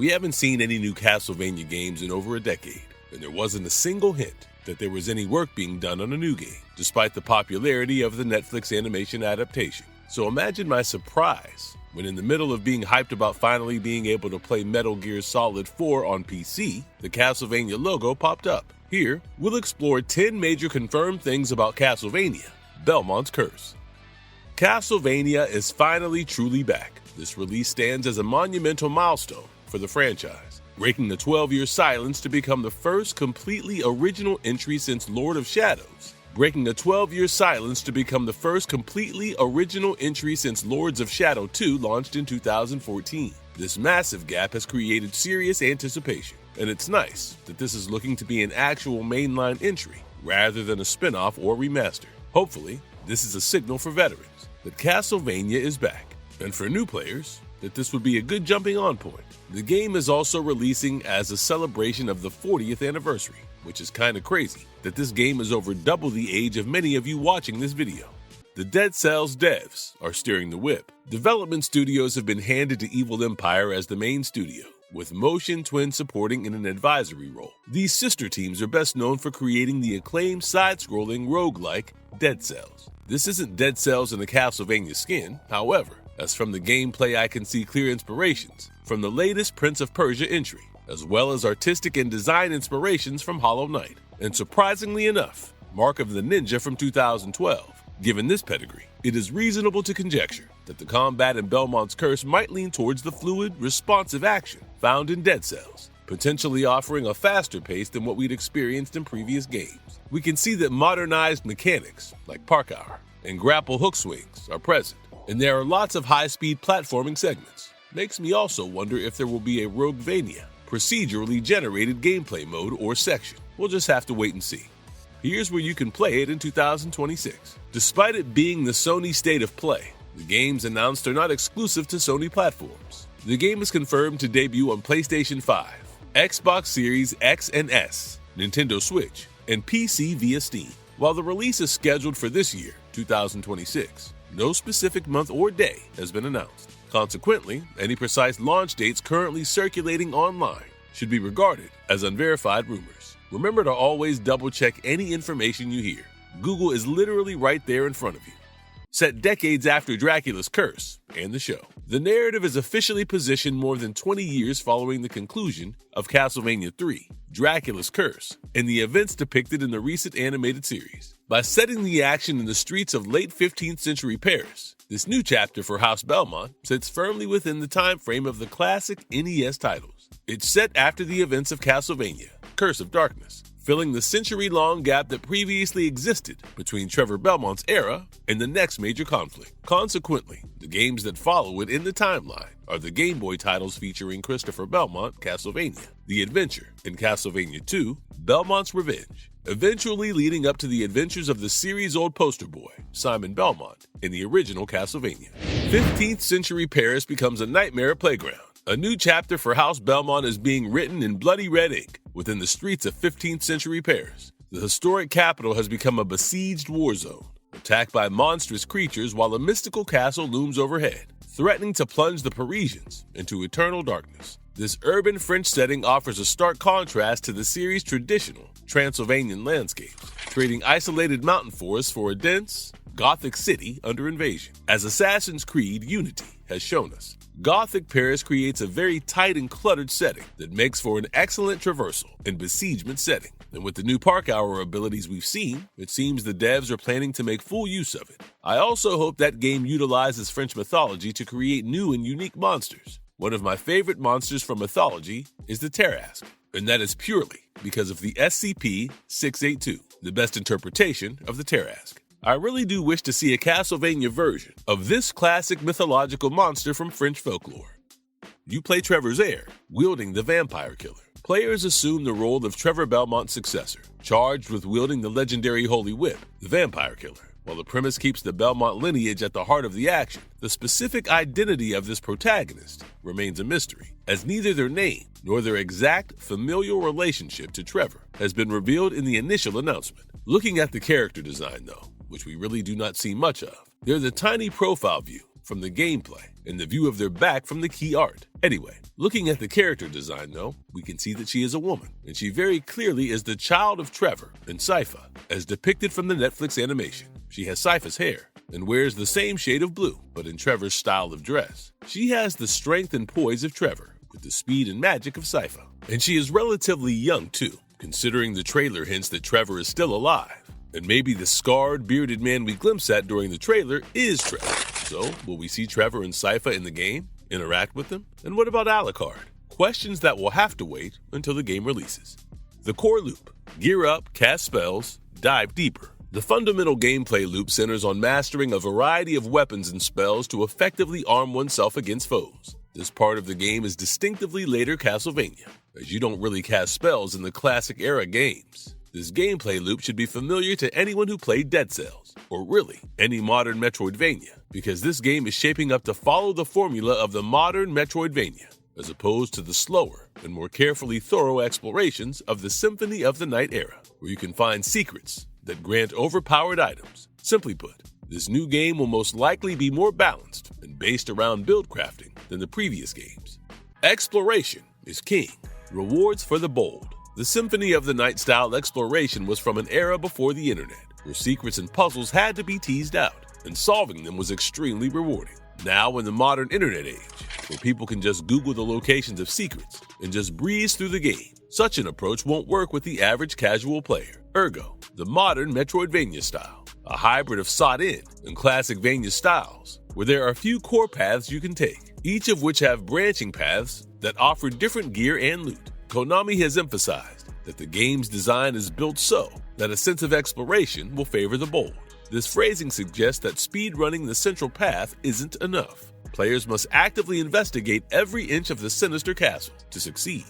We haven't seen any new Castlevania games in over a decade, and there wasn't a single hint that there was any work being done on a new game, despite the popularity of the Netflix animation adaptation. So imagine my surprise when, in the middle of being hyped about finally being able to play Metal Gear Solid 4 on PC, the Castlevania logo popped up. Here, we'll explore 10 major confirmed things about Castlevania Belmont's Curse. Castlevania is finally truly back. This release stands as a monumental milestone for the franchise, breaking the 12-year silence to become the first completely original entry since Lord of Shadows. Breaking a 12-year silence to become the first completely original entry since Lords of Shadow 2 launched in 2014. This massive gap has created serious anticipation, and it's nice that this is looking to be an actual mainline entry rather than a spin-off or remaster. Hopefully, this is a signal for veterans that Castlevania is back, and for new players, that this would be a good jumping-on point. The game is also releasing as a celebration of the 40th anniversary, which is kinda crazy that this game is over double the age of many of you watching this video. The Dead Cells devs are steering the whip. Development studios have been handed to Evil Empire as the main studio, with Motion Twin supporting in an advisory role. These sister teams are best known for creating the acclaimed side-scrolling roguelike Dead Cells. This isn't Dead Cells in a Castlevania skin, however, as from the gameplay I can see clear inspirations from the latest Prince of Persia entry, as well as artistic and design inspirations from Hollow Knight, and surprisingly enough, Mark of the Ninja from 2012. Given this pedigree, it is reasonable to conjecture that the combat in Belmont's Curse might lean towards the fluid, responsive action found in Dead Cells, potentially offering a faster pace than what we'd experienced in previous games. We can see that modernized mechanics, like parkour and grapple hook swings, are present, and there are lots of high-speed platforming segments. Makes me also wonder if there will be a Roguevania, procedurally generated gameplay mode or section. We'll just have to wait and see. Here's where you can play it in 2026. Despite it being the Sony State of Play, the games announced are not exclusive to Sony platforms. The game is confirmed to debut on PlayStation 5, Xbox Series X and S, Nintendo Switch, and PC via Steam. While the release is scheduled for this year, 2026, no specific month or day has been announced. Consequently, any precise launch dates currently circulating online should be regarded as unverified rumors. Remember to always double-check any information you hear. Google is literally right there in front of you. Set decades after Dracula's Curse and the show, the narrative is officially positioned more than 20 years following the conclusion of Castlevania 3, Dracula's Curse, and the events depicted in the recent animated series. By setting the action in the streets of late 15th century Paris, this new chapter for House Belmont sits firmly within the time frame of the classic NES titles. It's set after the events of Castlevania, Curse of Darkness, filling the century-long gap that previously existed between Trevor Belmont's era and the next major conflict. Consequently, the games that follow it in the timeline are the Game Boy titles featuring Christopher Belmont, Castlevania, The Adventure, and Castlevania 2, Belmont's Revenge, eventually leading up to the adventures of the series-old poster boy, Simon Belmont, in the original Castlevania. 15th century Paris becomes a nightmare playground. A new chapter for House Belmont is being written in bloody red ink within the streets of 15th century Paris. The historic capital has become a besieged war zone, attacked by monstrous creatures while a mystical castle looms overhead, threatening to plunge the Parisians into eternal darkness. This urban French setting offers a stark contrast to the series' traditional Transylvanian landscapes, trading isolated mountain forests for a dense, Gothic city under invasion. As Assassin's Creed Unity has shown us, Gothic Paris creates a very tight and cluttered setting that makes for an excellent traversal and besiegement setting. And with the new park hour abilities we've seen, it seems the devs are planning to make full use of it. I also hope that game utilizes French mythology to create new and unique monsters. One of my favorite monsters from mythology is the Tarrasque, and that is purely because of the SCP-682, the best interpretation of the Tarrasque. I really do wish to see a Castlevania version of this classic mythological monster from French folklore. You play Trevor's heir, wielding the Vampire Killer. Players assume the role of Trevor Belmont's successor, charged with wielding the legendary Holy Whip, the Vampire Killer. While the premise keeps the Belmont lineage at the heart of the action, the specific identity of this protagonist remains a mystery, as neither their name nor their exact familial relationship to Trevor has been revealed in the initial announcement. Looking at the character design, though, which we really do not see much of, there's a tiny profile view from the gameplay and the view of their back from the key art. Anyway, looking at the character design though, we can see that she is a woman, and she very clearly is the child of Trevor and Sypha, as depicted from the Netflix animation. She has Sypha's hair and wears the same shade of blue, but in Trevor's style of dress. She has the strength and poise of Trevor, with the speed and magic of Sypha. And she is relatively young too, considering the trailer hints that Trevor is still alive. And maybe the scarred, bearded man we glimpse at during the trailer is Trevor. So, will we see Trevor and Sypha in the game? Interact with them? And what about Alucard? Questions that will have to wait until the game releases. The core loop: gear up, cast spells, dive deeper. The fundamental gameplay loop centers on mastering a variety of weapons and spells to effectively arm oneself against foes. This part of the game is distinctively later Castlevania, as you don't really cast spells in the classic era games. This gameplay loop should be familiar to anyone who played Dead Cells, or really any modern Metroidvania, because this game is shaping up to follow the formula of the modern Metroidvania, as opposed to the slower and more carefully thorough explorations of the Symphony of the Night era, where you can find secrets that grant overpowered items. Simply put, this new game will most likely be more balanced and based around build crafting than the previous games. Exploration is king. Rewards for the bold. The Symphony of the Night style exploration was from an era before the internet, where secrets and puzzles had to be teased out, and solving them was extremely rewarding. Now in the modern internet age, where people can just Google the locations of secrets and just breeze through the game, such an approach won't work with the average casual player. Ergo, the modern Metroidvania style, a hybrid of sought-in and classicvania styles, where there are a few core paths you can take, each of which have branching paths that offer different gear and loot. Konami has emphasized that the game's design is built so that a sense of exploration will favor the bold. This phrasing suggests that speedrunning the central path isn't enough. Players must actively investigate every inch of the sinister castle to succeed.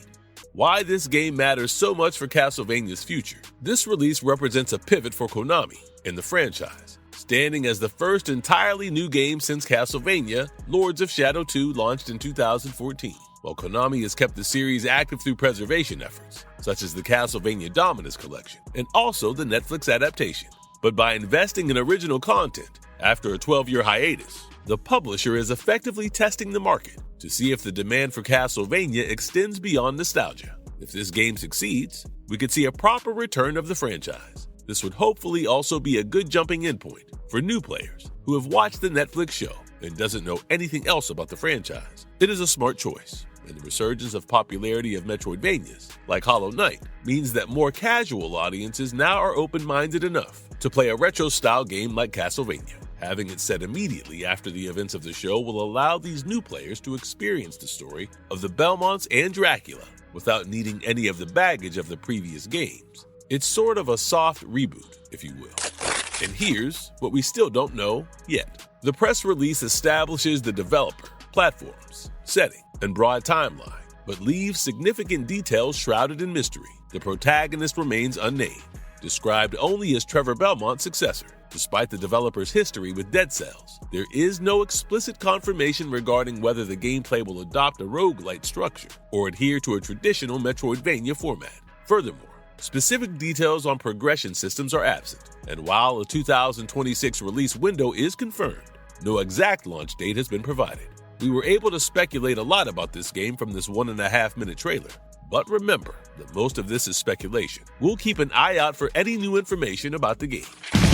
Why this game matters so much for Castlevania's future. This release represents a pivot for Konami and the franchise, standing as the first entirely new game since Castlevania Lords of Shadow 2 launched in 2014. While Konami has kept the series active through preservation efforts, such as the Castlevania Dominus Collection, and also the Netflix adaptation. But by investing in original content after a 12-year hiatus, the publisher is effectively testing the market to see if the demand for Castlevania extends beyond nostalgia. If this game succeeds, we could see a proper return of the franchise. This would hopefully also be a good jumping-in point for new players who have watched the Netflix show and doesn't know anything else about the franchise. It is a smart choice, and the resurgence of popularity of Metroidvanias, like Hollow Knight, means that more casual audiences now are open-minded enough to play a retro-style game like Castlevania. Having it set immediately after the events of the show will allow these new players to experience the story of the Belmonts and Dracula without needing any of the baggage of the previous games. It's sort of a soft reboot, if you will. And here's what we still don't know yet. The press release establishes the developer, platforms, setting, and broad timeline, but leaves significant details shrouded in mystery. The protagonist remains unnamed, described only as Trevor Belmont's successor. Despite the developer's history with Dead Cells, there is no explicit confirmation regarding whether the gameplay will adopt a roguelite structure or adhere to a traditional Metroidvania format. Furthermore, specific details on progression systems are absent, and while a 2026 release window is confirmed, no exact launch date has been provided. We were able to speculate a lot about this game from this 1.5-minute trailer, but remember that most of this is speculation. We'll keep an eye out for any new information about the game.